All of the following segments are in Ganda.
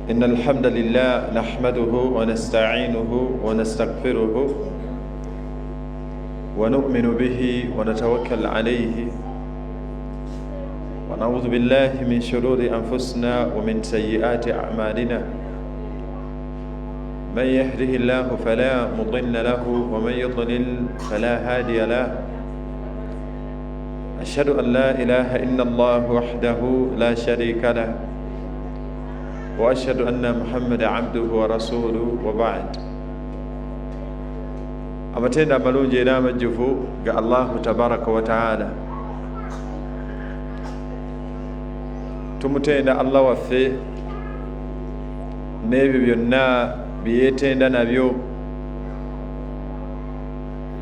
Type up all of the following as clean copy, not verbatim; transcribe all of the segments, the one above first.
إن الحمد لله نحمده ونستعينه ونستغفره ونؤمن به ونتوكل عليه ونعوذ بالله من شرور أنفسنا ومن سيئات أعمالنا من يهده الله فلا مضل له ومن يضلل فلا هادي له أشهد أن لا إله إلا الله وحده لا شريك له وأشهد أن محمد عبده ورسوله وبعد amatenda amalungi era amajjuvu ga Allahu tabaraka wa taala. Tumutenda Allah waffe n'ebyo byonna byetenda nabyo,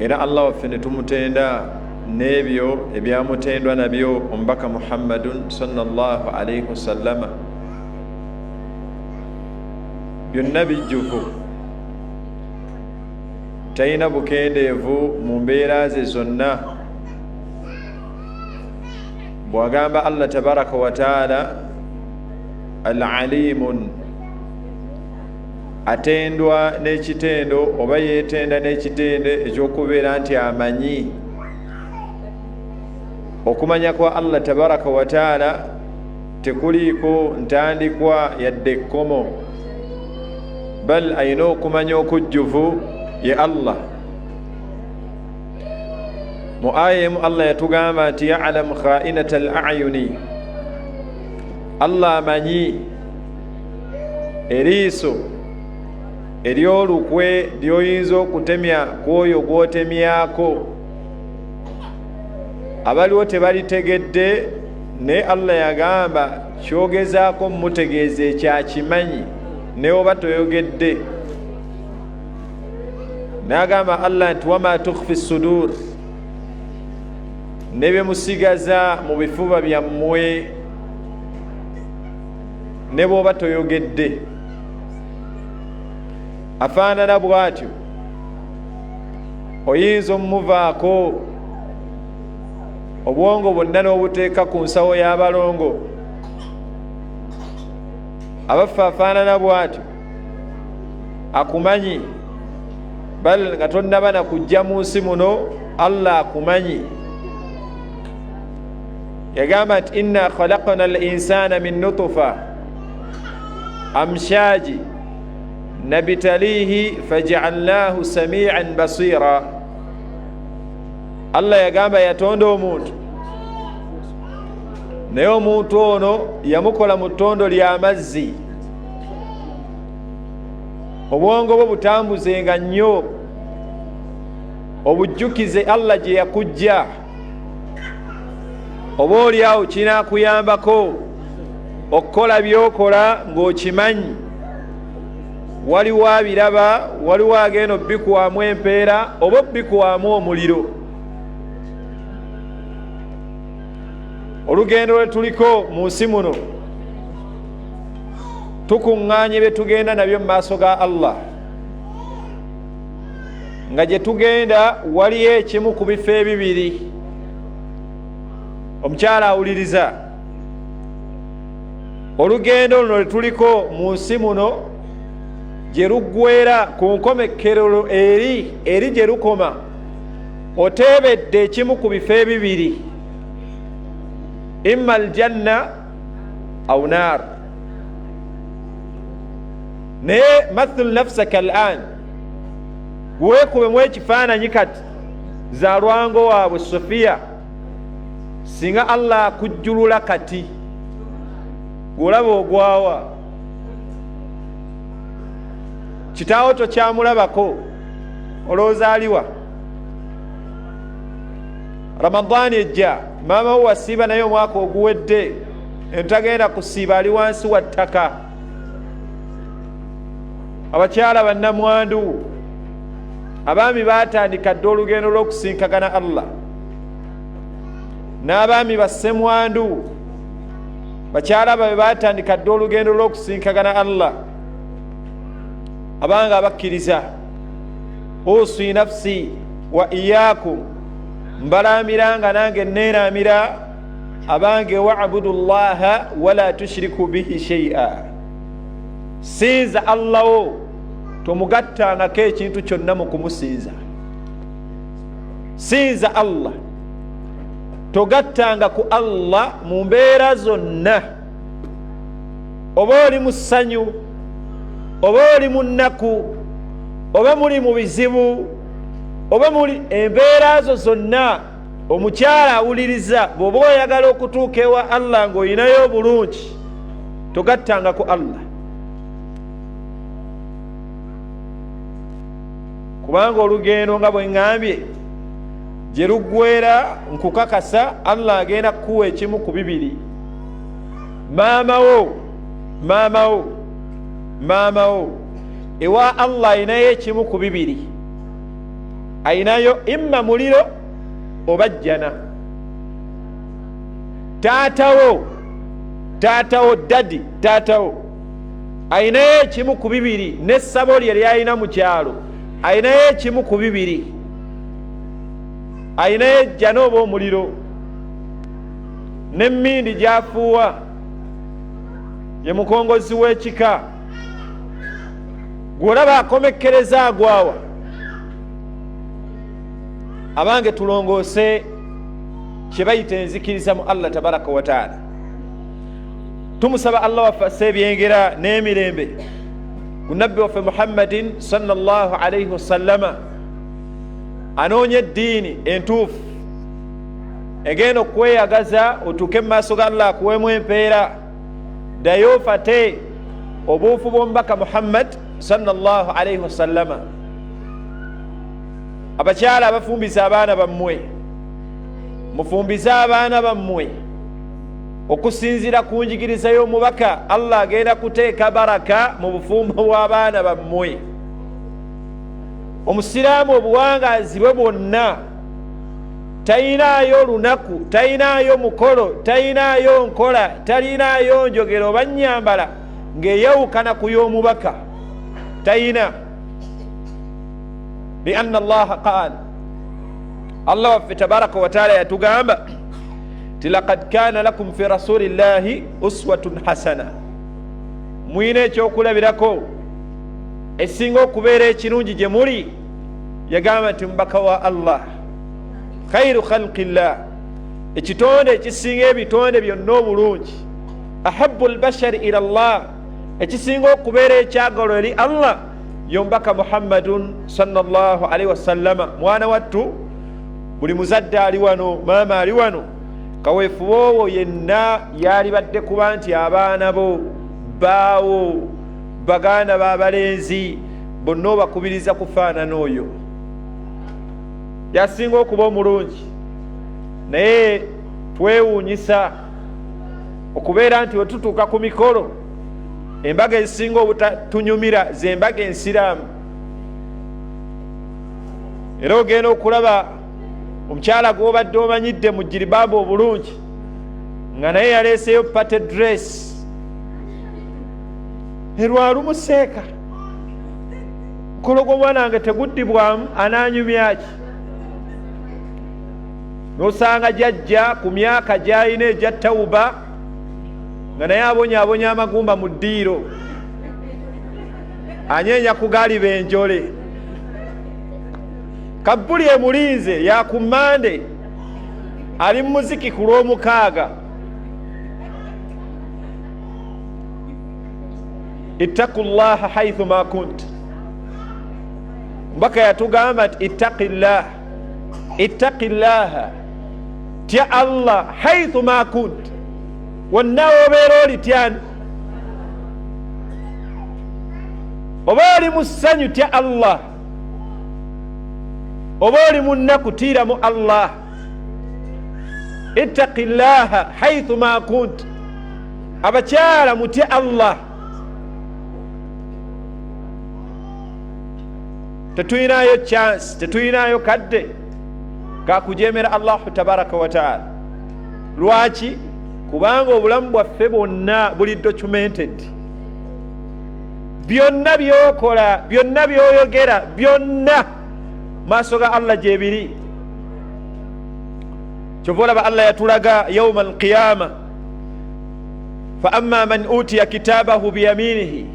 era Allah waffe ne tumutenda n'ebyo ebyamutendwa nabyo omubaka Muhammadun sallallahu alayhi wasallama. Byonna bijjuvu, talina bukendeevu mu mbeera ze zonna. Bw'agamba Allah tabaraka wa taala al-alimun, atendwa n'ekitendo oba yeetenda n'ekitende ekyokubeera nti amanyi. Okumanya kwa Allah tabaraka wa taala tekuliiko ntandikwa yadde ekkomo, bal ayina okumanya okujjuvu ye Allah. Mu aya emu Allah yatugamba nti ya'lamu kha'inata al-a'yuni, Allah amanyi eriiso eryolukwe lyoyinza okutemya kwoyo gwotemyako. Abaliwo tebalitegedde, naye Allah yagamba kyogezaako mutegeeza ekyakimanyi ne oba toyogedde. N'agamba Allah nti wama tukhfi sudur, ne bye musigaza mu bifuba byammwe ne bw'oba toyogedde. Afaanana bw'atyo, oyinza omumuvaako obwongo bwonna n'obuteeka ku nsawo y'abalongo. Abaffe afaanana bw'atyo, akumanyi, bal nga tonnaba na kujja mu nsi muno Allah akumanyi. Yagamba nti inna khalaqna al-insana min nutfa amshaji nabtalihi faj'alnahu sami'an basira. Allah yagamba yatonda omuntu, naye omuntu ono yamukola mu ttondo ly'amazzi. Obwongo bwo butambuzenga nnyo, obujjukize Allah gye yakujja. Oba oli awo kinaakuyambako okukola by'okola ng'okimanyi. Waliwo abiraba, waliwo agenda obbikuwamu empeera oba obbikuwamu omuliro. Olugendo lwe tuliko mu nsi muno, tukuŋŋaanye bye tugenda nabyo mu maaso ga Allah, nga gye tugenda waliyo ekimu ku bifo ebibiri. Omukyala awuliriza, olugendo luno lwe tuliko mu nsi muno gye luggweera ku nkomekerero eri gye lukoma, oteebedde ekimu ku bifo ebibiri, imma aljanna aw naar. Naye mathul nafsaka al'an, weekubemu ekifaananyi kati za lwango waabwe Sofiya. Singa Allah akujjulula kati, gw'olaba ogwawa, kitaawo tokyamulabako, olowooza aliwa? Ramadani ejja, maama wo wasiiba naye omwaka oguwedde, entagenda kusiiba, ali wansi wa ttaka. Abakyala bannamwandu, abaami baatandika dde olugendo lw'okusinkagana Allah, n'abaami bassemwandu, bakyala babe baatandika dde olugendo lw'okusinkagana Allah. Abanga abakkiriza, usi nafsi wa iyaakum, mbalamiranga nange neeramira abange wa'budu llaha wala tushriku bihi shay'a, sinza Allah wo tomugattangako ekintu kyonna mu kumusinza. Sinza Allah, togattanga ku Allah mu mbeera zonna. Oba oli mu ssanyu, oba oli mu nnaku, oba muli mu bizibu, oba muli embeera zo zonna, omukyala awuliriza bw'oba oyagala okutuuka ewa Allah ng'olinayo obulungi, togattanga ku Allah. Kubanga olugendo nga bwe ŋŋambye gye luggweera nkukakasa Allah agenda kukuwa ekimu ku bibiri. Maama wo ewa Allah ayinayo ekimu ku bibiri. Ayinayo imma muliro oba jjana. Taatawo dadi taatawo ayinayo ekimu ku bibiri. N'essabo lye lyalina mu kyalo ayinayo ekimu ku bibiri. Ayinayo ejjana oba omuliro. N'emmindi gy'afuuwa ye mukongozi w'ekika, gw'olaba akomekkereza agwawa. Abange tulongoose kye bayita enzikiriza mu Allah tabaraka wa taala. Tumusaba Allah waffe ebyengera n'emirembe ku nabbi waffe Muhammadin sallallahu alayhi wasallama, anoonye eddiini entuufu egenda okweyagaza otuuke mu maaso ga Allah akuweemu empeera. Ddayo ofate obuufu bw'omubaka Muhammad sallallahu alayhi wasallama. Abakyala abafumbiza abaana bammwe, mufumbize abaana bammwe okusinziira ku njigiriza y'omubaka. Allah agenda kuteeka baraka mu bufumbo bw'abaana bammwe. Omusiraamu obuwangaazi bwe bwonna talinaayo lunaku, talinaayo mukolo, talinaayo nkola, talinaayo njogero oba nnyambala ng'eyawukana ku y'omubaka. Talina. Lianna Allaha qaala, Allah waffe tabaraka wa taala yatugamba ti laqad kaana lakum fi rasulillahi uswatun hasana. Mwina ekyokulabirako esinga okubeera ekirungi gye muli. Yagamba nti mubaka wa Allah, khairu khalqillah, ekitonde ekisinga ebitonde byonna obulungi, ahabbu albashari ila Allah, ekisinga okubeera ekyagalo eri Allah, yombaka Muhammadun sallallahu alaihi wasallama. Mwana wattu, buli muzadde ali wano, maama ali wano, kaweefuba owo yenna yalibadde kuba nti abaana bo, baawo, baganda b'abalenzi bonna obakubiriza kufaanana oyo. Yasinga okuba omulungi, naye twewuunyisa okubeera nti wetutuuka ku mikolo, embaga ezisinga obutatunyumira z'embaga ensiraamu. Era ogenda okulaba omukyala gw'obadde omanyidde mu jiribabu obulungi nga naye yaleeseyo pate dress, erwalumuseeka mukolo gw'omwana wange teguddibwamu, anaanyumyaki? N'osanga jajja ku myaka gy'alina egya tawuba nga naye abonyaabonya amagumba mu ddiiro, anyeenya ku gaali benjole. Kabbuli emulinze yakummande ali mu muziki ku lw'omukaaga. Ittaqullaha haythu ma kunt. Mbaka yatugamba nti ittaqillaha, tya Allah haythu ma kunt, wonna wobeera olityani. Oba oli mu ssanyu tya Allah, oba oli mu nnaku tiiramu Allah. Ittaqillaha haythu ma kunt. Abakyala mutya Allah. Tetuyinayo chance, tetuyinayo kadde kakujemera Allahu tabaraka wa taala. Lwaki? Kubanga obulamu bwaffe bwonna buli documented. Byonna byokola, byonna byoyogera, byonna maaso ga Allah gyebiri. Kyova olaba Allah yatulaga yawma alqiyama, fa amma man utiya kitabahu biyaminihi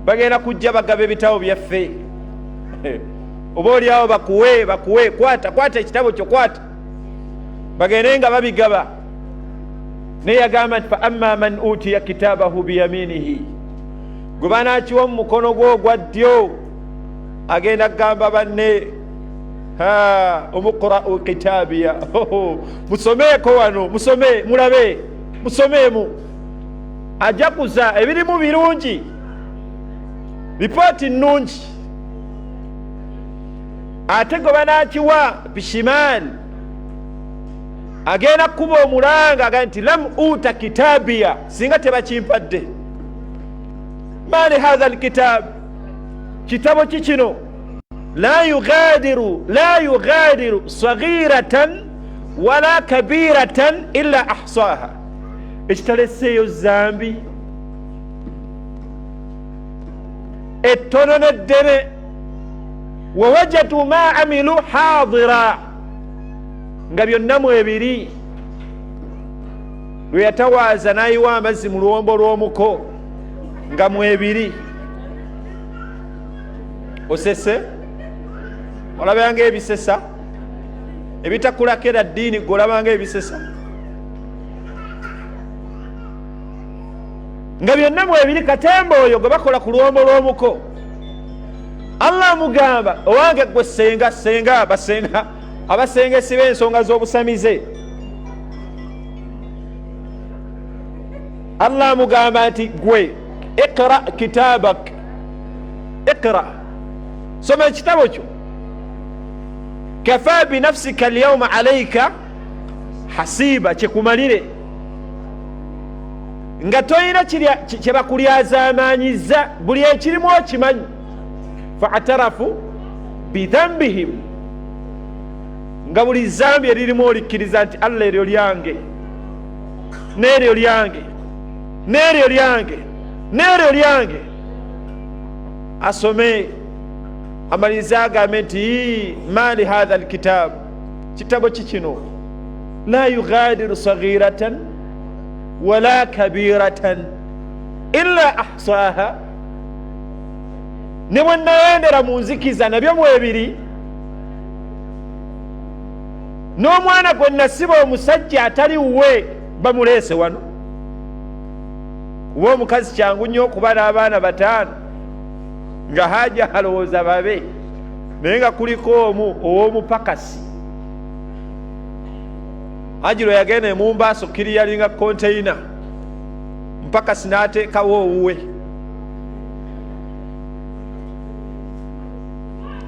bagenda kujja bagaba ebitabo byaffe oba oliawo bakuwe kwata ekitabo kyo kwata bagende nga babigaba naye yagamba nti fa amma man utiya kitabahu biyaminihi gwe banakiwa mu mukono gwe ogwa ddyo agenda kugamba banne omuqra'u kitabiya musomeeko wano musome mulabe musomeemu ajja kuza ebirimu birungi ripooti nnungi ate gwe banakiwa bishimaani agenda kuba omulanga aga nti lam uta kitabiya singa tebakimpadde mali hatha alkitab kitabo kikino la yughadiru saghiratan wala kabiratan illa ahsaha ekitaleseeyo zambi ettono neddene wawajadu ma amilu hadira nga byonna mwebiri lwe yatawaaza n'ayiwa amazzi mu luwombo lw'omuko nga mwebiri osese olabanga ebisesa ebitakulako era ddiini gwe olabanga ebisesa nga byonna mwebiri katemba oyo gwe bakola ku luwombo lw'omuko Allah mugamba owange gwe senga basenga abasengesi b'ensonga z'obusamize Allah mugamba nti gwe iqra kitabak iqra soma ekitabo kyo kafa binafsika alyawma alayka hasiba kyekumalire nga toyina kyebakulyazamanyiza buli ekirimu okimanyi faatarafu bidhambihim nga buli zambi eririmu olikkiriza nti Allah eryo lyange neryo lyange neryo lyange neryo lyange asome amalirize agambe nti mali hatha alkitab kitabo kikino la yughadiru saghiratan wala kabiratan illa ahsaha ne bwenayendera mu nzikiza nabyo mwebiri n'omwana gwe nasiba omusajja atali wuwe bamuleese wano kuba omukazi kyangu nnyo okuba n'abaana bataano nga hajja alowooza babe naye nga kuliko omu ow'omupakasi ajiro yagenda emumbaaso kiri yalinga konteyina mpakasi n'ateekawo owuwe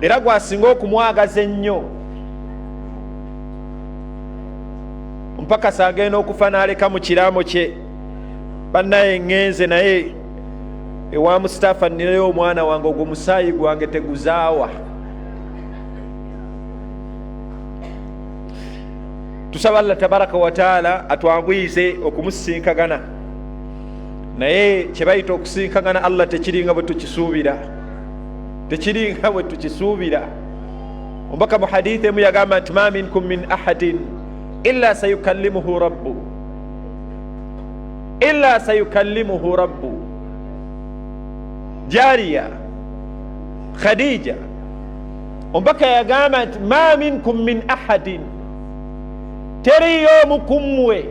era gwasinga okumwagaza ennyo mpakasi agenda okufa n'aleka mu kiraamo kye bannaye ŋŋenze naye ewa Mustafa nnireyo omwana wange ogwo musaayi gwange teguzaawa tusaba Allah tabaraka wa taala atwanguyize okumusinkagana naye kyebayita okusinkagana Allah tekiringa bwe tukisuubira tekiringa bwe tukisuubira omubaka mu hadithi emu yagamba nti ma minkum min ahadin illa sayukallimuhu rabbu jariya Khadija omubaka yagamba nti ma minkum min ahadin teriyo mukumwe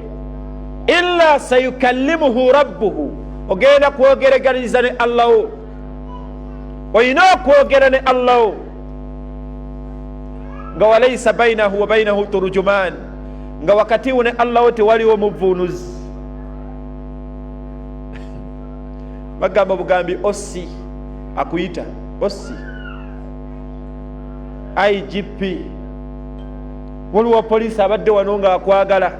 illa sayukallimuhu rabbuhu ogenda kwogeregaliza ne Allah wo oyina okwogera ne Allah wo nga walaysa bainahu wa bainahu turjuman nga wakati wo ne Allah wo tewaliwo muvunuzi bagamba bugambi osi akuyita osi IGP waliwo polisi abadde wano nga akwagala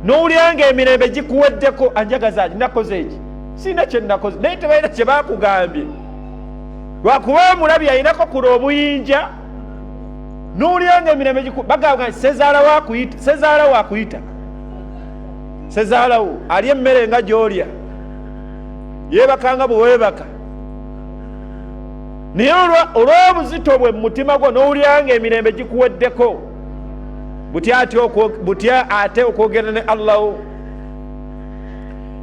n'olyanga emirembe gikuweddeko anjagaza ati nakoze eki sina kye nakoze naye tebalina kye bakugambye lwakuba omulabi alinako kula obuyinja n'olyanga emirembe bagamba sezaala wakuyita sezaalawo alya emmere nga gy'olya yeebakanga bwe weebaka naye olw'obuzito bwe mu mutima gwo n'olyanga emirembe gikuweddeko butya ate okwogera ne Allah wo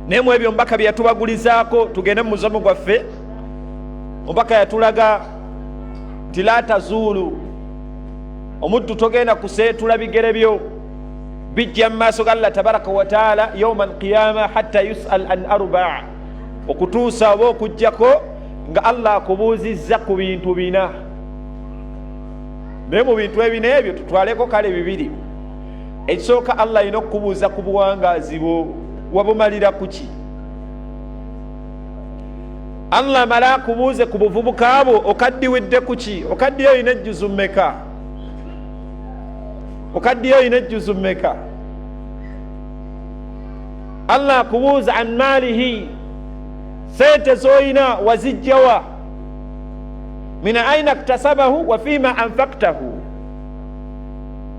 naye mu ebyo mbaka bye yatubagulizaako tugende mu musomo gwaffe omubaka yatulaga nti la tazuulu, omuddu togenda kuseetula bigere byo bijja mu maaso ga Allah tabaraka wa taala yawma alqiyama hatta yus'al an arba', okutuusa oba okujjako nga Allah akubuuzizza ku bintu bina. naye mu bintu ebina ebyo tutwaleko kale bibiri. Ekisooka Allah alina okukubuuza ku buwangaazi bwo, wabumalira kuki? Allah amala akubuuze ku buvubuka bwo, okaddiwedde kuki? Okaddiyo olina ejjuzu mmeka? Okaddiyo olina ejjuzu mmeka? Allah akubuuza an maalihi, sente z'olina wazijjawa? min aina iktasabahu wa fima anfaqtahu,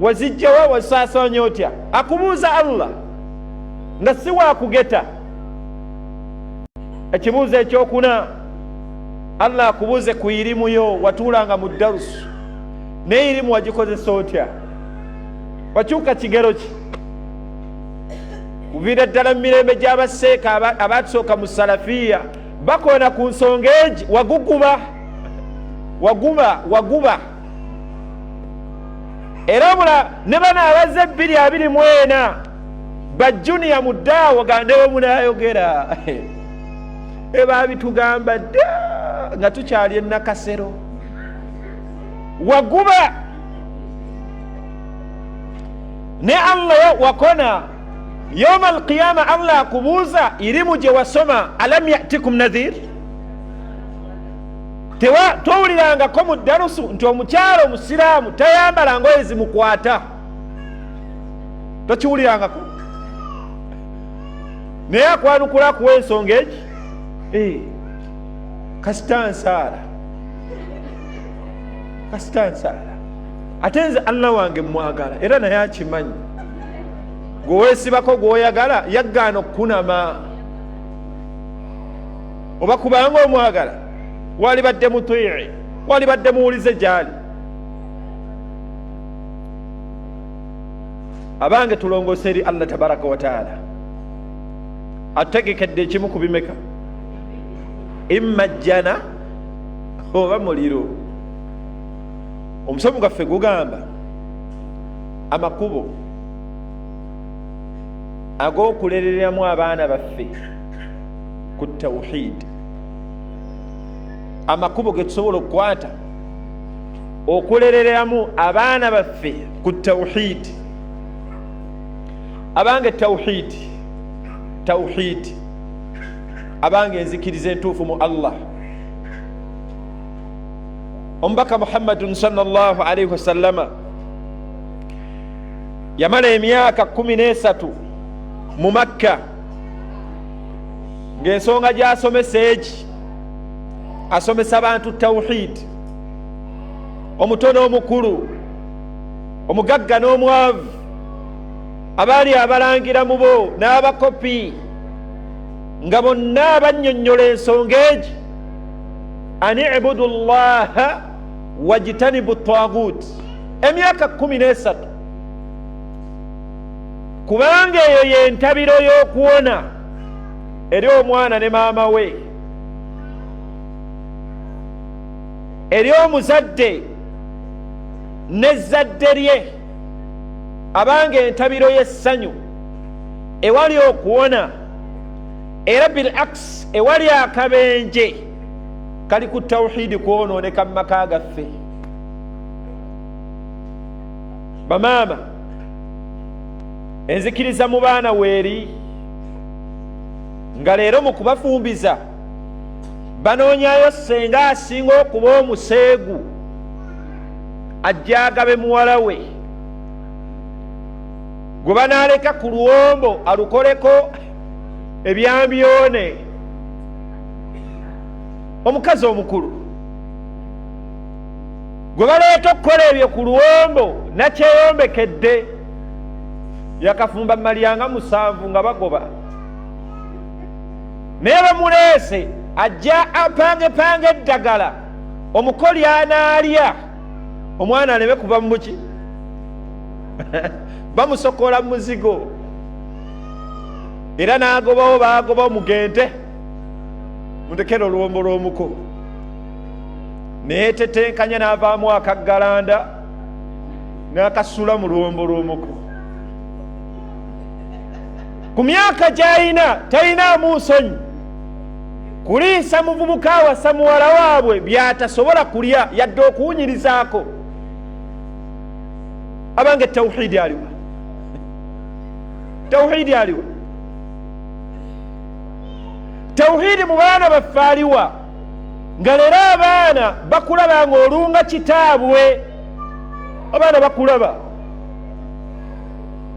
wazijjawa wasaasanya otya? Akubuuza Allah nga si waakugeta. Ekibuuzo ekyokuna, Allah akubuuze ku irimu yo, watuulanga mu darusu naye irimu wagikozesa otya? Wakyuka kigero ki? Kuviira ddala mu mirembe gy'abaseeka abatusooka mu salafiya bakoona ku nsonga egi, waguba era bula ne bano abazze 224 bajjuniya mu ddaawo gandewo munayogera ebabitugamba dda nga tukyali enakasero, waguba ne Allah wakona yawma alqiyama. Allah akubuuza irimu gye wasoma, alam yatikum nadhir? Towulirangako mu darusu nti omukyalo omusiraamu tayambala ngoye zimukwata? Tokiwulirangako? naye akwanukula kuwa ensonga egi, kasitansaala ate nze Allah wange mwagala era naye akimanyi. Gweweesibako gwoyagala yaggaana okukunama, oba kubanga omwagala walibadde mutii, walibadde muwulize gyali. Abange tulongoose eri Allah tabaraka wa taala, ategekedde ekimu ku bimeka, imma jjana oba muliro. Omusomo gwaffe gugamba amakubo ag'okulereramu abaana baffe ku tawhid, amakubo ge tusobola okukwata okulereramu abaana baffe ku tawhid. Abange tawhid, abange enzikiriza entuufu mu Allah. Omubaka Muhammadun sallallahu alaihi wasallama yamala emyaka 13 mu Makka, ng'ensonga gy'asomesa egi, asomesa abantu tawhid, omuto n'omukulu, omugagga n'omwavu, abaali abalangira mu bo n'abakopi, nga bonna bannyonnyola ensonga egi, ani ibudu llaha wajtanibu tagut. Emyaka 13, kubanga eyo yentabiro y'okuwona eri omwana ne maama we, eri omuzadde n'ezzadde lye, abange entabiro y'essanyu ewali okuwona, era bil aks ewali akabenje kali ku tawhidi kwonooneka mu maka gaffe. Bamaama, enzikiriza mu baana weeri, nga leero mu kubafumbiza banoonyayo senga asinga okuba omuseegu ajja agabe muwala we, gwe banaaleka ku luwombo alukoleko ebyambyone. Omukazi omukulu gwe baleeta okukola ebyo ku luwombo nakyeyombekedde, yakafumba malyanga 7 nga bagoba, naye bamuleese ajja apangepange eddagala omukoli anaalya, omwana aleme kuva mu buki bamusokola mu muzigo, era n'agobawo baagoba omugente, mundekere oluwombo lw'omuko. neyetetenkanya n'avaamu akaggalanda n'akasula mu luwombo lw'omuko. Ku myaka gy'alina talinaamu nsonyi kuliisa muvubuka awasa muwala waabwe by'atasobola kulya yadde okuwunyirizaako. Abange tawhidi aliwa? Tawhidi aliwa? Tawhidi mu baana baffe aliwa? Nga leero abaana bakulaba ng'olunga kitaabwe. Abaana bakulaba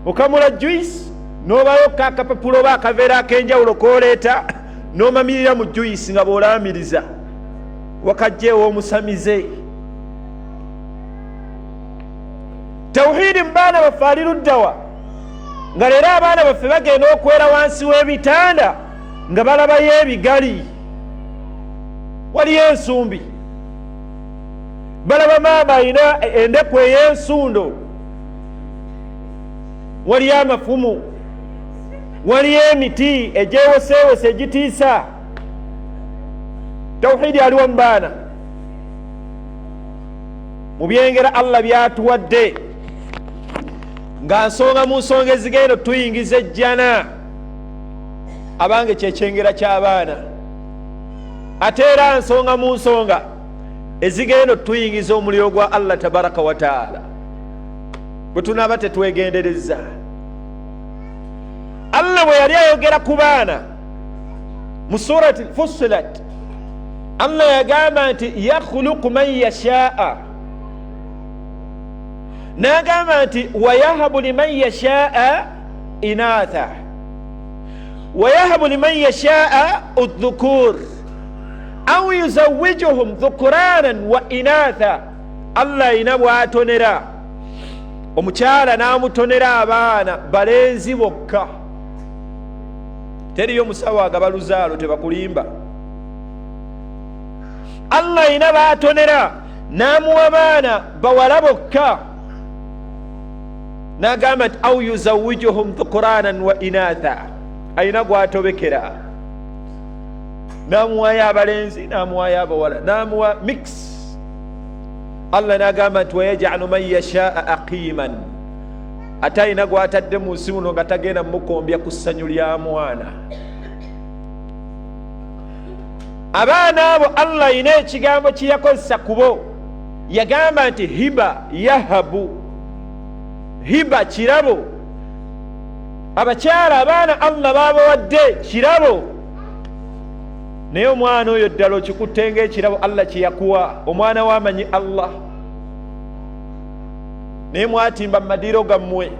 okamula juice n'obayo akapapulo oba akaveera ak'enjawulo k'oleeta n'omamirira mu juice nga bw'olaamiriza wakajjeewo omusamize. Tawhidi mu baana baffe ali luddawa? Nga leero abaana baffe bagenda okwera wansi w'ebitanda nga balabayo ebigali, waliyo ensumbi, balaba maama alina endeku ey'ensundo, waliyo amafumu, waliyo emiti egyewosewose egitiisa. Tawhidi aliwo mu baana? Mu byengera Allah byatuwadde nga nsonga mu nsonga ezigenda tuyingiza ejjana, abange kyekyengera ky'abaana. Ate era nsonga mu nsonga ezigenda tuyingiza omuliro gwa Allah tabaraka wa taala bwe tunaaba tetwegendereza. Allah bwe yali ayogera ku baana mu surati Fussilat, Allah yagamba nti yakhluqu man yashaa, n'agamba nti wayahabu liman yashaa inatha wayahabu liman yashaa udhukur au yuzawijuhum dhukuranan wa inatha. Allah ina bw'atonera omukyala n'amutonera abaana balenzi bokka. Teriyo musawo agaba luzaalo tebakulimba. Allah ina b'atonera n'amuwa baana bawala bokka, n'agamba nti au yuzawijuhum dhukuranan wa inatha. Ayina gw'atobekera, n'amuwayo abalenzi n'amuwayo abawala, n'amuwa mix. Allah n'agamba nti wayaj'alu man yashaa aqiman, ate ayina gw'atadde mu nsi muno nga tagenda mukombya ku ssanyu lya mwana. Abaana abo Allah ayina ekigambo kye yakozesa kubo, yagamba nti hiba yahabu, hiba kirabo. Abakyala abaana Allah babawadde kirabo, naye omwana oyo ddala okikutte ng'ekirabo Allah kye yakuwa, omwana w'amanyi Allah, naye mwatimba mu madiiro gammwe